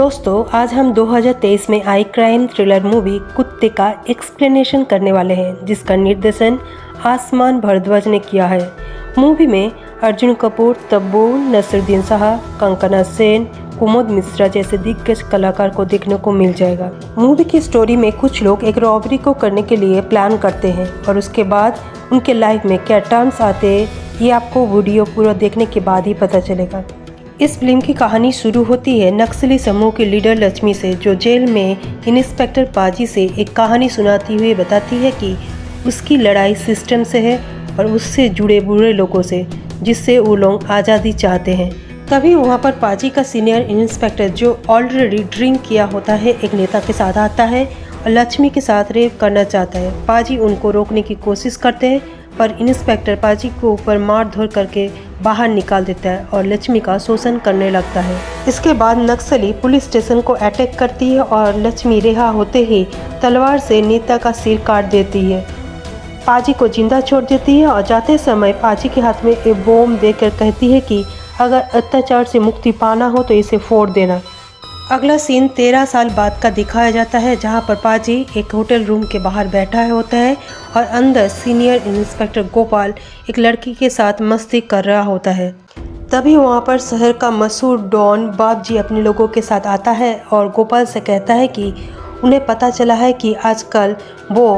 दोस्तों, आज हम 2023 में आई क्राइम थ्रिलर मूवी कुत्ते का एक्सप्लेनेशन करने वाले हैं, जिसका निर्देशन आसमान भारद्वाज ने किया है। मूवी में अर्जुन कपूर, तब्बू, नसीरुद्दीन शाह, कंकना सेन, कुमुद मिश्रा जैसे दिग्गज कलाकार को देखने को मिल जाएगा। मूवी की स्टोरी में कुछ लोग एक रॉबरी को करने के लिए प्लान करते हैं और उसके बाद उनके लाइफ में क्या टर्न्स आते हैं, ये आपको वीडियो पूरा देखने के बाद ही पता चलेगा। इस फिल्म की कहानी शुरू होती है नक्सली समूह की लीडर लक्ष्मी से, जो जेल में इंस्पेक्टर पाजी से एक कहानी सुनाती हुई बताती है कि उसकी लड़ाई सिस्टम से है और उससे जुड़े बुरे लोगों से, जिससे वो लोग आज़ादी चाहते हैं। तभी वहाँ पर पाजी का सीनियर इंस्पेक्टर, जो ऑलरेडी ड्रिंक किया होता है, एक नेता के साथ आता है और लक्ष्मी के साथ रेप करना चाहता है। पाजी उनको रोकने की कोशिश करते हैं, पर इंस्पेक्टर पाजी को ऊपर मार धोर करके बाहर निकाल देता है और लक्ष्मी का शोषण करने लगता है। इसके बाद नक्सली पुलिस स्टेशन को अटैक करती है और लक्ष्मी रिहा होते ही तलवार से नेता का सिर काट देती है। पाजी को जिंदा छोड़ देती है और जाते समय पाजी के हाथ में एक बम देकर कहती है कि अगर अत्याचार से मुक्ति पाना हो तो इसे फोड़ देना। अगला सीन 13 साल बाद का दिखाया जाता है, जहां पर पाजी एक होटल रूम के बाहर बैठा होता है और अंदर सीनियर इंस्पेक्टर गोपाल एक लड़की के साथ मस्ती कर रहा होता है। तभी वहां पर शहर का मशहूर डॉन बाबजी अपने लोगों के साथ आता है और गोपाल से कहता है कि उन्हें पता चला है कि आजकल वो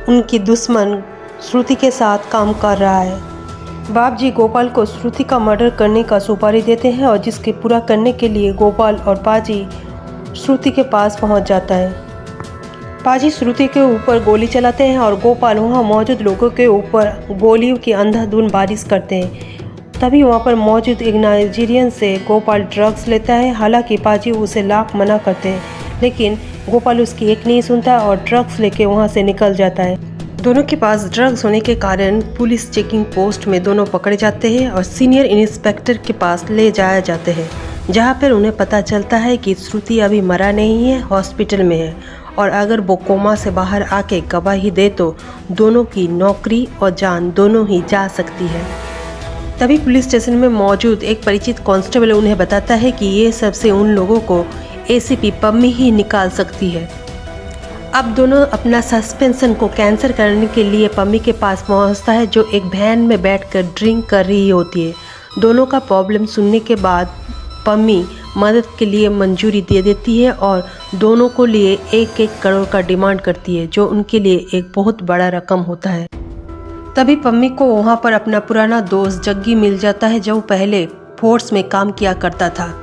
उनकी दुश्मन श्रुति के साथ काम कर रहा है। बाबजी गोपाल को श्रुति का मर्डर करने का सुपारी देते हैं और जिसके पूरा करने के लिए गोपाल और पाजी श्रुति के पास पहुंच जाता है। पाजी श्रुति के ऊपर गोली चलाते हैं और गोपाल वहां मौजूद लोगों के ऊपर गोलियों की अंधाधुंध बारिश करते हैं। तभी वहां पर मौजूद एक नाइजीरियन से गोपाल ड्रग्स लेता है। हालांकि पाजी उसे लाख मना करते हैं, लेकिन गोपाल उसकी एक नहीं सुनता और ड्रग्स लेके वहां से निकल जाता है। दोनों के पास ड्रग्स होने के कारण पुलिस चेकिंग पोस्ट में दोनों पकड़े जाते हैं और सीनियर इंस्पेक्टर के पास ले जाया जाते हैं, जहां पर उन्हें पता चलता है कि श्रुति अभी मरा नहीं है, हॉस्पिटल में है और अगर वो कोमा से बाहर आके गवाही दे तो दोनों की नौकरी और जान दोनों ही जा सकती है। तभी पुलिस स्टेशन में मौजूद एक परिचित कांस्टेबल उन्हें बताता है कि ये सबसे उन लोगों को एसीपी पम्मी ही निकाल सकती है। अब दोनों अपना सस्पेंशन को कैंसिल करने के लिए पम्मी के पास पहुंचता है, जो एक वैन में बैठकर ड्रिंक कर रही होती है। दोनों का प्रॉब्लम सुनने के बाद पम्मी मदद के लिए मंजूरी दे देती है और दोनों को लिए 1-1 करोड़ का डिमांड करती है, जो उनके लिए एक बहुत बड़ा रकम होता है। तभी पम्मी को वहाँ पर अपना पुराना दोस्त जग्गी मिल जाता है, जो पहले फोर्स में काम किया करता था।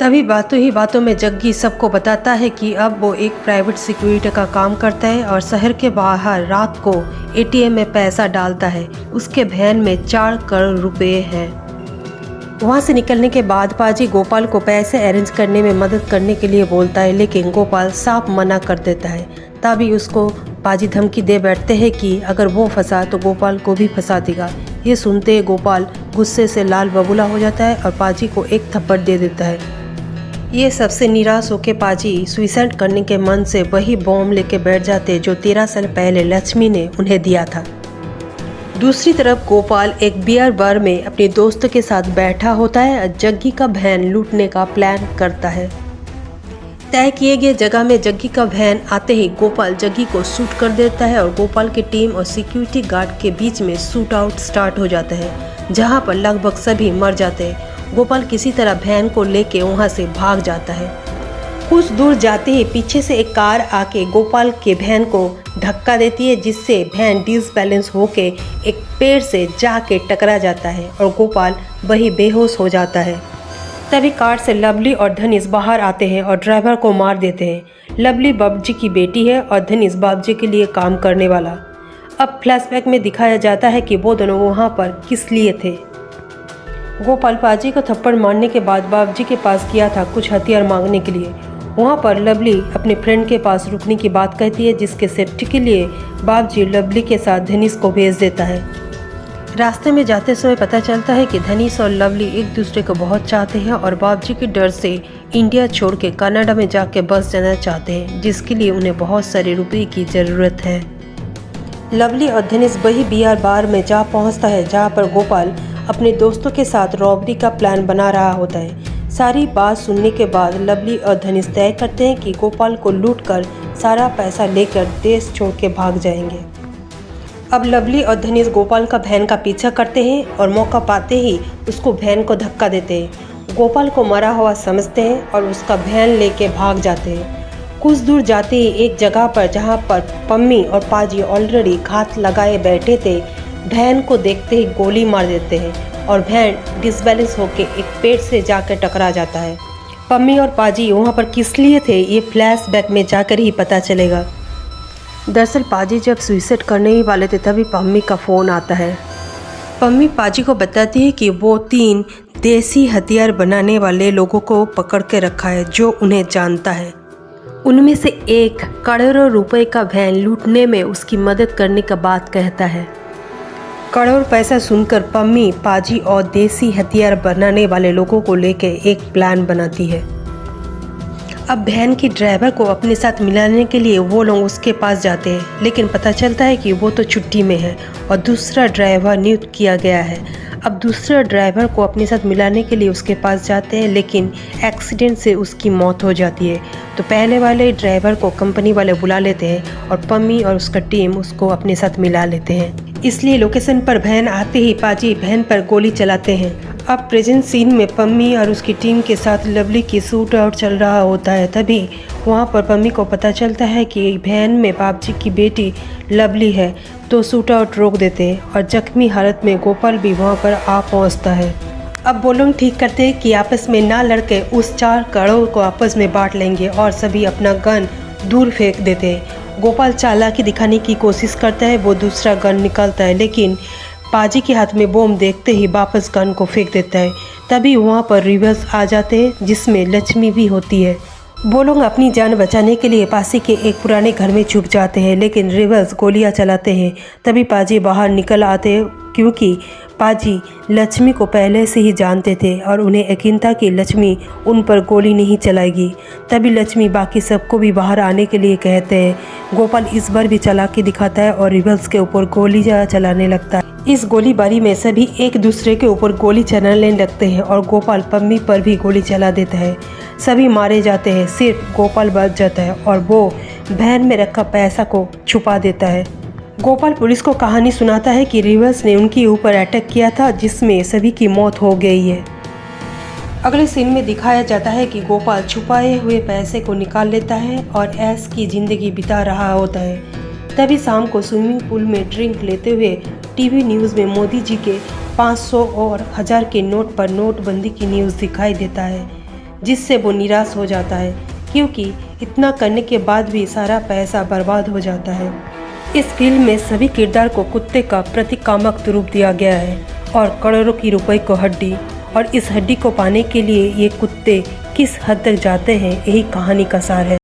तभी बातों ही बातों में जग्गी सबको बताता है कि अब वो एक प्राइवेट सिक्योरिटी का काम करता है और शहर के बाहर रात को एटीएम में पैसा डालता है। उसके वैन में 4 करोड़ रुपए हैं। वहाँ से निकलने के बाद पाजी गोपाल को पैसे अरेंज करने में मदद करने के लिए बोलता है, लेकिन गोपाल साफ मना कर देता है। तभी उसको पाजी धमकी दे बैठते हैं कि अगर वो फंसा तो गोपाल को भी फंसा देगा। ये सुनते गोपाल गुस्से से लाल बबूला हो जाता है और पाजी को एक थप्पड़ दे देता है। ये सबसे निराश होकर पाजी सुसाइड करने के मन से वही बॉम्ब लेके बैठ जाते जो 13 साल पहले लक्ष्मी ने उन्हें दिया था। दूसरी तरफ गोपाल एक बियर बार में अपने दोस्तों के साथ बैठा होता है और जग्गी का वैन लूटने का प्लान करता है। तय किए गए जगह में जग्गी का वैन आते ही गोपाल जग्गी को शूट कर देता है और गोपाल की टीम और सिक्योरिटी गार्ड के बीच में शूट आउट स्टार्ट हो जाता है, जहां पर लगभग सभी मर जाते हैं। गोपाल किसी तरह वैन को लेके वहां से भाग जाता है। कुछ दूर जाते ही पीछे से एक कार आके गोपाल के वैन को धक्का देती है, जिससे वैन डिसबैलेंस होके एक पेड़ से जाके टकरा जाता है और गोपाल वही बेहोश हो जाता है। तभी कार से लवली और धनीश बाहर आते हैं और ड्राइवर को मार देते हैं। लवली बाबूजी की बेटी है और धनीश बाबूजी के लिए काम करने वाला। अब फ्लैशबैक में दिखाया जाता है कि वो दोनों वहाँ पर किस लिए थे। गोपाल पाजी को थप्पड़ मारने के बाद बाबूजी के पास गया था कुछ हथियार मांगने के लिए। वहाँ पर लवली अपने फ्रेंड के पास रुकने की बात कहती है, जिसके सेफ्टी के लिए बाबूजी लवली के साथ धनीश को भेज देता है। रास्ते में जाते समय पता चलता है कि धनीश और लवली एक दूसरे को बहुत चाहते हैं और बाबूजी के डर से इंडिया छोड़ के कनाडा में जाके बस जाना चाहते हैं, जिसके लिए उन्हें बहुत सारे रुपये की ज़रूरत है। लवली और धनीश वही बियर बार में जा पहुँचता है, जहाँ पर गोपाल अपने दोस्तों के साथ रॉबरी का प्लान बना रहा होता है। सारी बात सुनने के बाद लवली और धनेश तय करते हैं कि गोपाल को लूटकर सारा पैसा लेकर देश छोड़ के भाग जाएंगे। अब लवली और धनेश गोपाल का वैन का पीछा करते हैं और मौका पाते ही उसको वैन को धक्का देते हैं। गोपाल को मरा हुआ समझते हैं और उसका वैन लेके भाग जाते हैं। कुछ दूर जाते ही एक जगह पर जहां पर पम्मी और पाजी ऑलरेडी घात लगाए बैठे थे, वैन को देखते ही गोली मार देते हैं और वैन डिसबैलेंस होकर एक पेड़ से जाकर टकरा जाता है। पम्मी और पाजी वहां पर किस लिए थे ये फ्लैशबैक में जाकर ही पता चलेगा। दरअसल पाजी जब सुसाइड करने ही वाले थे तभी पम्मी का फ़ोन आता है। पम्मी पाजी को बताती है कि वो 3 देसी हथियार बनाने वाले लोगों को पकड़ के रखा है जो उन्हें जानता है। उनमें से एक करोड़ों रुपए का वैन लूटने में उसकी मदद करने का बात कहता है। करोड़ पैसा सुनकर पम्मी पाजी और देसी हथियार बनाने वाले लोगों को लेकर एक प्लान बनाती है। अब वैन की ड्राइवर को अपने साथ मिलाने के लिए वो लोग उसके पास जाते हैं, लेकिन पता चलता है कि वो तो छुट्टी में है और दूसरा ड्राइवर नियुक्त किया गया है। अब दूसरा ड्राइवर को अपने साथ मिलाने के लिए उसके पास जाते हैं, लेकिन एक्सीडेंट से उसकी मौत हो जाती है। तो पहले वाले ड्राइवर को कंपनी वाले बुला लेते हैं और पम्मी और उसका टीम उसको अपने साथ मिला लेते हैं। इसलिए लोकेशन पर वैन आते ही पाजी वैन पर गोली चलाते हैं। अब प्रेजेंट सीन में पम्मी और उसकी टीम के साथ लवली की शूट आउट चल रहा होता है। तभी वहाँ पर पम्मी को पता चलता है कि वैन में बाबजी की बेटी लवली है, तो शूट आउट रोक देते हैं और जख्मी हालत में गोपाल भी वहाँ पर आ पहुँचता है। अब वो लोग ठीक करते हैं कि आपस में ना लड़के उस 4 करोड़ को आपस में बांट लेंगे और सभी अपना गन दूर फेंक देते हैं। गोपाल चालाकी दिखाने की कोशिश करता है, वो दूसरा गन निकालता है, लेकिन पाजी के हाथ में बम देखते ही वापस गन को फेंक देता है। तभी वहाँ पर रिवर्स आ जाते हैं जिसमें लक्ष्मी भी होती है। वो लोग अपनी जान बचाने के लिए पासी के एक पुराने घर में छुप जाते हैं, लेकिन रिवर्स गोलियां चलाते हैं। तभी पाजी बाहर निकल आते हैं क्योंकि पाजी लक्ष्मी को पहले से ही जानते थे और उन्हें यकीन था कि लक्ष्मी उन पर गोली नहीं चलाएगी। तभी लक्ष्मी बाकी सबको भी बाहर आने के लिए कहते हैं। गोपाल इस बार भी चालाकी दिखाता है और रिवर्स के ऊपर गोली चलाने लगता है। इस गोलीबारी में सभी एक दूसरे के ऊपर गोली चलाने लगते हैं और गोपाल पम्मी पर भी गोली चला देता है। सभी मारे जाते हैं, सिर्फ गोपाल बच जाता है और वो वैन में रखा पैसा को छुपा देता है। गोपाल पुलिस को कहानी सुनाता है कि रिवर्स ने उनके ऊपर अटैक किया था जिसमें सभी की मौत हो गई है। अगले सीन में दिखाया जाता है कि गोपाल छुपाए हुए पैसे को निकाल लेता है और ऐश की ज़िंदगी बिता रहा होता है। तभी शाम को स्विमिंग पूल में ड्रिंक लेते हुए टीवी न्यूज़ में मोदी जी के 500 और 1000 के नोट पर नोटबंदी की न्यूज़ दिखाई देता है, जिससे वो निराश हो जाता है क्योंकि इतना करने के बाद भी सारा पैसा बर्बाद हो जाता है। इस फिल्म में सभी किरदार को कुत्ते का प्रतीकात्मक रूप दिया गया है और करोड़ों की रुपए को हड्डी, और इस हड्डी को पाने के लिए ये कुत्ते किस हद तक जाते हैं, यही कहानी का सार है।